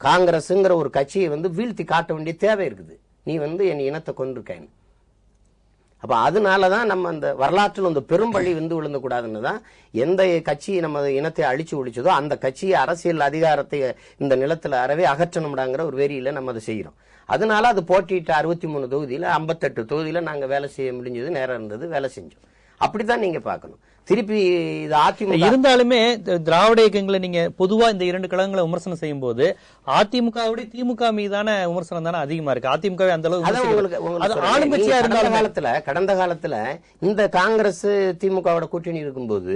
காங்கிரஸ்ங்கிற ஒரு கட்சியை வீழ்த்தி காட்ட வேண்டிய தேவை இருக்குது. நீ என் இனத்தை கொண்டிருக்கேன். அப்ப அதனாலதான் நம்ம அந்த வரலாற்றில் பெரும்பழி விழுந்தக்கூடாதுன்னு தான் எந்த கட்சி நம்ம இனத்தை அழிச்சு ஒழிச்சதோ அந்த கட்சியை அரசியல் அதிகாரத்தை இந்த நிலத்துல அறவே அகற்றணும்டாங்கிற ஒரு வெறியில நம்ம அதை செய்யறோம். அதனால அது போட்டிட்டு 63 தொகுதியில 58 தொகுதியில நாங்க வேலை செய்ய முடிஞ்சது, நேரம் இருந்தது, வேலை செஞ்சோம். அப்படித்தான் நீங்க பார்க்கணும். திருப்பி இது அதிமுக இருந்தாலுமே திராவிட இயக்கங்களை நீங்க பொதுவா இந்த 2 கழகங்களை விமர்சனம் செய்யும் போது அதிமுகவுடைய திமுக மீதான விமர்சனம் தானே அதிகமா இருக்கு. அதிமுக அந்த அளவுக்கு ஆளுங்கட்சியா இருந்த கடந்த காலத்துல இந்த காங்கிரஸ் திமுகவோட கூட்டணி இருக்கும்போது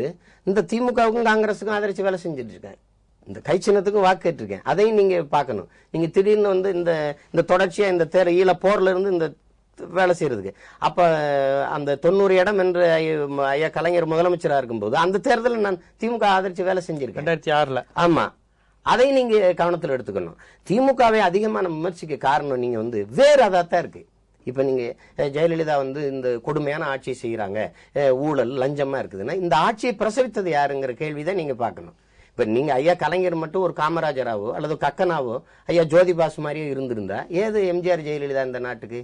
இந்த திமுகவுக்கும் காங்கிரஸுக்கும் ஆதரிச்சு வேலை செஞ்சுட்டு இருக்கேன். இந்த கை சின்னத்துக்கும் வாக்கு கேட்டிருக்கேன். அதையும் நீங்க பாக்கணும். நீங்க திடீர்னு இந்த தொடர்ச்சியா இந்த ஈழ போர்ல இருந்து இந்த வேலை செய்யறதுக்கு அப்ப அந்த 90 இடம் என்று ஐயா கலைஞர் முதலமைச்சரா இருக்கும்போது அந்த தேர்தலில் நான் திமுக ஆதரிச்சு வேலை செஞ்சிருக்கேன் 2006. ஆமா, அதை நீங்க கவனத்தில் எடுத்துக்கணும். திமுகவை அதிகமா நம்ம விமர்சிக்க காரணம் நீங்க வேற அதாத்தான் இருக்கு. இப்ப நீங்க ஜெயலலிதா இந்த கொடுமையான ஆட்சியை செய்யறாங்க, ஊழல் லஞ்சமா இருக்குதுன்னா இந்த ஆட்சியை பிரசவித்தது யாருங்கிற கேள்விதான் நீங்க பார்க்கணும். இப்ப நீங்க ஐயா கலைஞர் மட்டும் ஒரு காமராஜராவோ அல்லது கக்கனாவோ ஐயா ஜோதிபாஸ் மாதிரியோ இருந்திருந்தா ஏது எம்ஜிஆர் ஜெயலலிதா இந்த நாட்டுக்கு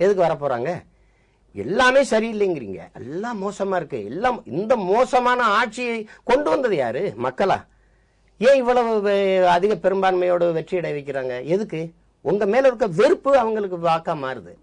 எதுக்கு வரப்போறாங்க? எல்லாமே சரியில்லைங்கிறீங்க, எல்லாம் மோசமா இருக்கு. எல்லாம் இந்த மோசமான ஆட்சியை கொண்டு வந்தது யாரு? மக்களா? ஏன் இவ்வளவு அதிக பெரும்பான்மையோடு வெற்றி அடைய வைக்கிறாங்க? எதுக்கு? உங்க மேல இருக்க வெறுப்பு அவங்களுக்கு வாக்கா மாறுது.